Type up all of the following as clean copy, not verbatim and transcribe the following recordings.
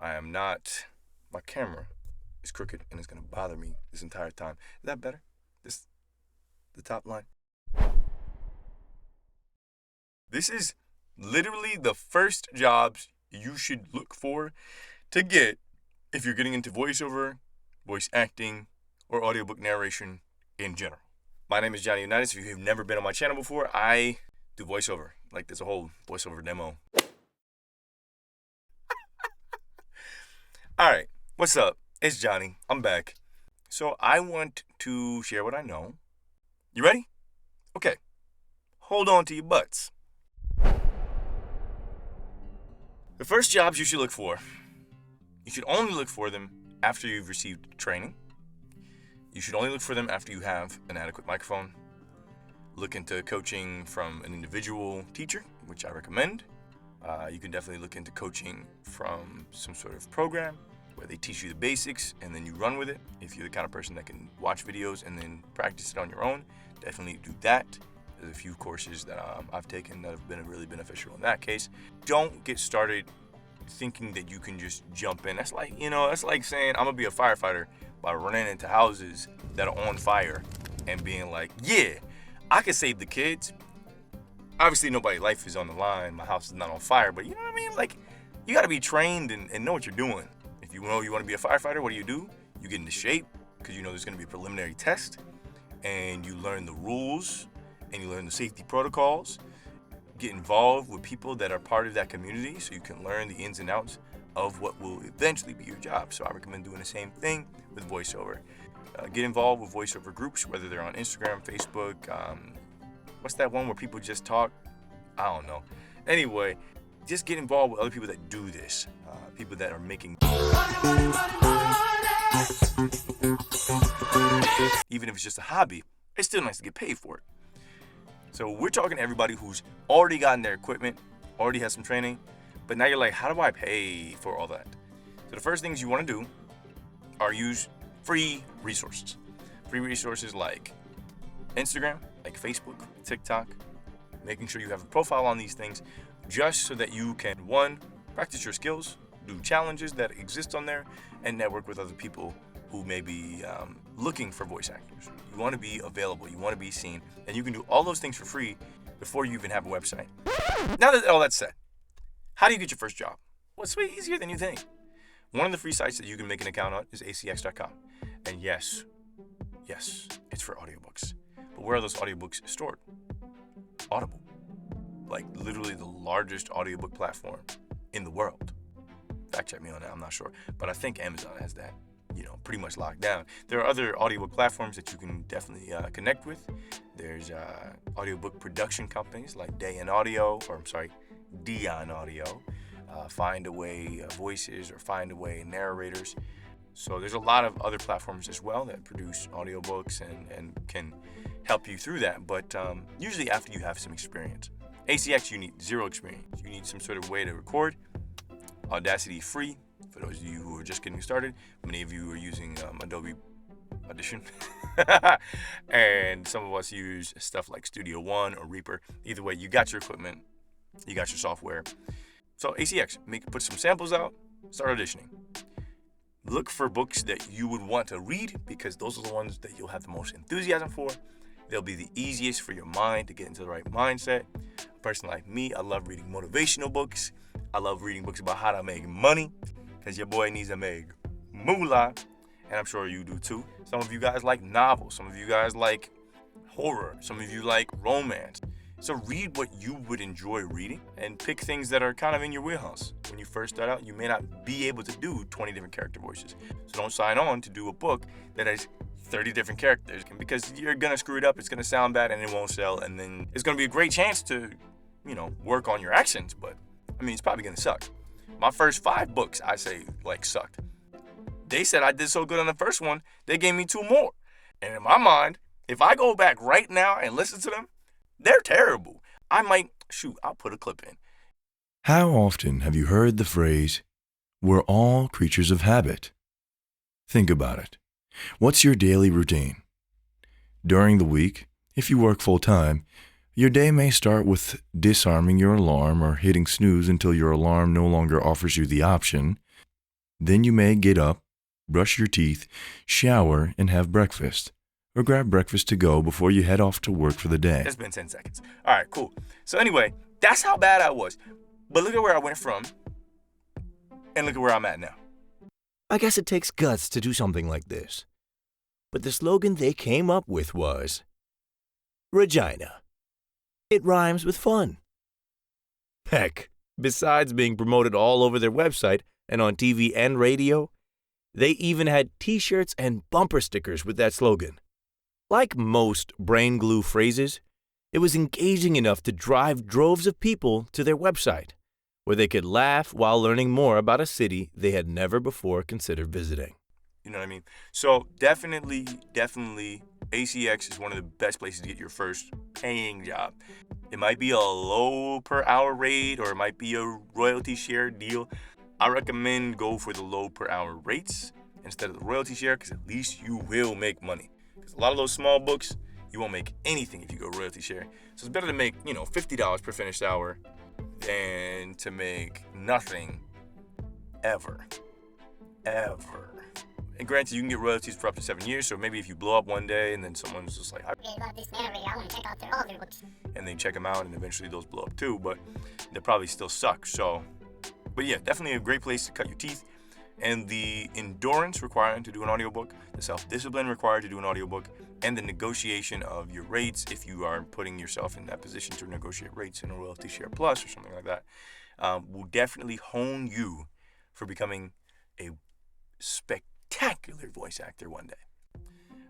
I am not, my camera is crooked and it's going to bother me this entire time. Is that better? The top line? This is literally the first jobs you should look for to get if you're getting into voiceover, voice acting, or audiobook narration in general. My name is Johnny Unitas. If you've never been on my channel before, I do voiceover. Like, there's a whole voiceover demo. All right, what's up? It's Johnny. I'm back. So I want to share what I know. You ready? Okay. Hold on to your butts. The first jobs you should look for, you should only look for them after you've received training. You should only look for them after you have an adequate microphone. Look into coaching from an individual teacher, which I recommend. You can definitely look into coaching from some sort of program where they teach you the basics and then you run with it. If you're the kind of person that can watch videos and then practice it on your own, definitely do that. There's a few courses that I've taken that have been really beneficial in that case. Don't get started thinking that you can just jump in. That's like saying I'm gonna be a firefighter by running into houses that are on fire and being like, yeah, I can save the kids. Obviously, nobody's life is on the line. My house is not on fire, but you know what I mean? Like, you gotta be trained and know what you're doing. If you know you wanna be a firefighter, what do? You get into shape, because you know there's gonna be a preliminary test, and you learn the rules, and you learn the safety protocols. Get involved with people that are part of that community so you can learn the ins and outs of what will eventually be your job. So I recommend doing the same thing with voiceover. Get involved with voiceover groups, whether they're on Instagram, Facebook. What's that one where people just talk? I don't know. Anyway, just get involved with other people that do this. People that are making... Even if it's just a hobby, it's still nice to get paid for it. So we're talking to everybody who's already gotten their equipment, already has some training, but now you're like, how do I pay for all that? So the first things you want to do are use free resources. Free resources like Instagram, like Facebook, TikTok, making sure you have a profile on these things just so that you can, one, practice your skills, do challenges that exist on there, and network with other people who may be looking for voice actors. You want to be available, you want to be seen, and you can do all those things for free before you even have a website. Now that all that's said, how do you get your first job? Well, it's way easier than you think. One of the free sites that you can make an account on is acx.com. And yes, it's for audiobooks. But where are those audiobooks stored? Audible. Like literally the largest audiobook platform in the world. Fact check me on that, I'm not sure. But I think Amazon has that, pretty much locked down. There are other audiobook platforms that you can definitely connect with. There's audiobook production companies like Dion Audio, Find a Way Voices, or Find a Way Narrators. So there's a lot of other platforms as well that produce audiobooks and can help you through that. But usually after you have some experience. ACX, you need zero experience. You need some sort of way to record. Audacity free for those of you who are just getting started. Many of you are using Adobe Audition. And some of us use stuff like Studio One or Reaper. Either way, you got your equipment, you got your software. So ACX, put some samples out, start auditioning. Look for books that you would want to read because those are the ones that you'll have the most enthusiasm for. They'll be the easiest for your mind to get into the right mindset. A person like me, I love reading motivational books. I love reading books about how to make money because your boy needs to make moolah, and I'm sure you do too. Some of you guys like novels. Some of you guys like horror. Some of you like romance. So read what you would enjoy reading and pick things that are kind of in your wheelhouse. When you first start out, you may not be able to do 20 different character voices. So don't sign on to do a book that has 30 different characters because you're going to screw it up. It's going to sound bad and it won't sell. And then it's going to be a great chance to, work on your accents. But it's probably going to suck. My first 5 books, I say, sucked. They said I did so good on the first one, they gave me 2 more. And in my mind, if I go back right now and listen to them, they're terrible. I'll put a clip in. How often have you heard the phrase, we're all creatures of habit? Think about it. What's your daily routine? During the week, if you work full-time, your day may start with disarming your alarm or hitting snooze until your alarm no longer offers you the option, Then you may get up, brush your teeth, shower, and have breakfast. Or grab breakfast to go before you head off to work for the day. It's been 10 seconds. All right, cool. So anyway, that's how bad I was. But look at where I went from, and look at where I'm at now. I guess it takes guts to do something like this. But the slogan they came up with was, Regina. It rhymes with fun. Heck, besides being promoted all over their website and on TV and radio, they even had t-shirts and bumper stickers with that slogan. Like most brain glue phrases, it was engaging enough to drive droves of people to their website, where they could laugh while learning more about a city they had never before considered visiting. You know what I mean? So definitely, ACX is one of the best places to get your first paying job. It might be a low per hour rate, or it might be a royalty share deal. I recommend go for the low per hour rates instead of the royalty share, because at least you will make money. Because a lot of those small books, you won't make anything if you go royalty share. So it's better to make, $50 per finished hour than to make nothing ever. And granted, you can get royalties for up to 7 years, so maybe if you blow up one day and then someone's just like, I love this narrator, I want to check out all their books. And they check them out, and eventually those blow up too, but they probably still suck. So, but yeah, definitely a great place to cut your teeth. And the endurance required to do an audiobook, the self-discipline required to do an audiobook, and the negotiation of your rates, if you are putting yourself in that position to negotiate rates in a royalty share plus or something like that, will definitely hone you for becoming a spectacular voice actor one day.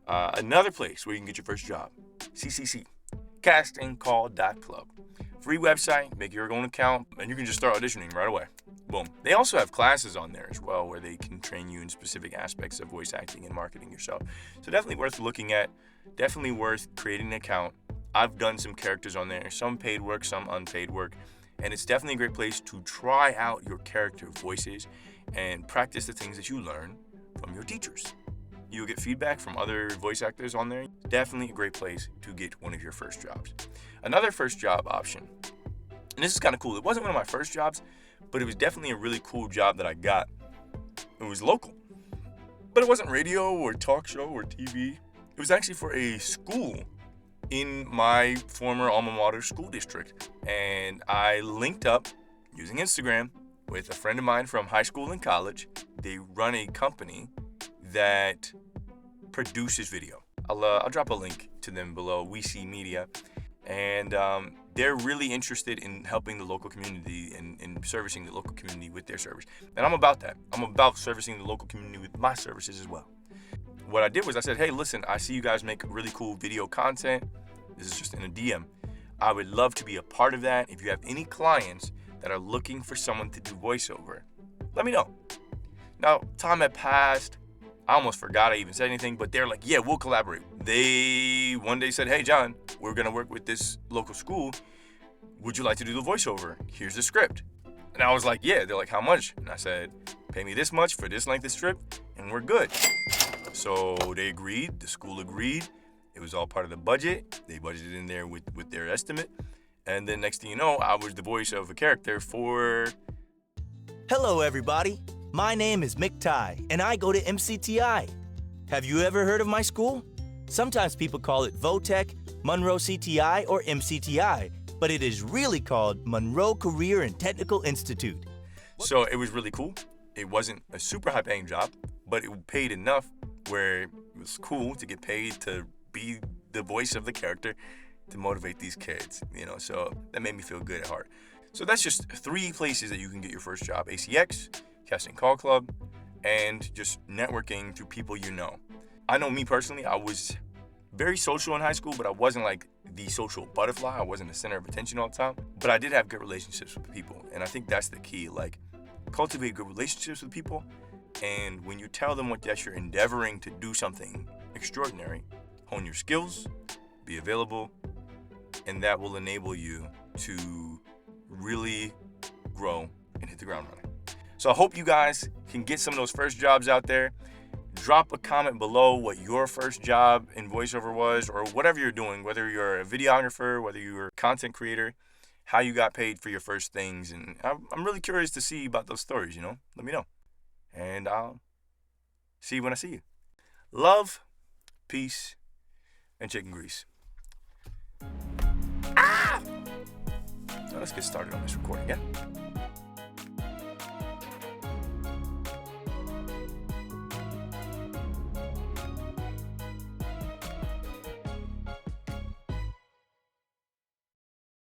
Another place where you can get your first job, CCC, castingcall.club. Free website, make your own account, and you can just start auditioning right away. Boom. They also have classes on there as well where they can train you in specific aspects of voice acting and marketing yourself. So definitely worth looking at, definitely worth creating an account. I've done some characters on there, some paid work, some unpaid work, and it's definitely a great place to try out your character voices and practice the things that you learn from your teachers. You'll get feedback from other voice actors on there. Definitely a great place to get one of your first jobs. Another first job option, and this is kind of cool. It wasn't one of my first jobs, but it was definitely a really cool job that I got. It was local, but it wasn't radio or talk show or TV. It was actually for a school in my former alma mater school district. And I linked up using Instagram with a friend of mine from high school and college. They run a company that produces video. I'll drop a link to them below, We See Media. And they're really interested in helping the local community and servicing the local community with their service. And I'm about that. I'm about servicing the local community with my services as well. What I did was I said, hey, listen, I see you guys make really cool video content. This is just in a DM. I would love to be a part of that. If you have any clients that are looking for someone to do voiceover, let me know. Now, time had passed. I almost forgot I even said anything, but they're like, yeah, we'll collaborate. They one day said, hey, John, we're going to work with this local school. Would you like to do the voiceover? Here's the script. And I was like, yeah. They're like, how much? And I said, pay me this much for this length of script, and we're good. So they agreed. The school agreed. It was all part of the budget. They budgeted in there with their estimate. And then next thing you know, I was the voice of a character for... Hello, everybody. My name is Mick Ty, and I go to MCTI. Have you ever heard of my school? Sometimes people call it VOTEC, Monroe CTI, or MCTI, but it is really called Monroe Career and Technical Institute. So it was really cool. It wasn't a super high-paying job, but it paid enough where it was cool to get paid to be the voice of the character to motivate these kids, so that made me feel good at heart. So that's just 3 places that you can get your first job: ACX, Casting Call Club, and just networking through people you know. I know me personally, I was very social in high school, but I wasn't like the social butterfly. I wasn't the center of attention all the time, but I did have good relationships with people, and I think that's the key. Like, cultivate good relationships with people, and when you tell them that you're endeavoring to do something extraordinary, hone your skills, be available, and that will enable you to really grow and hit the ground running. So I hope you guys can get some of those first jobs out there. Drop a comment below what your first job in voiceover was, or whatever you're doing, whether you're a videographer, whether you're a content creator, how you got paid for your first things. And I'm really curious to see about those stories, Let me know. And I'll see you when I see you. Love, peace, and chicken grease. Now let's get started on this recording, yeah?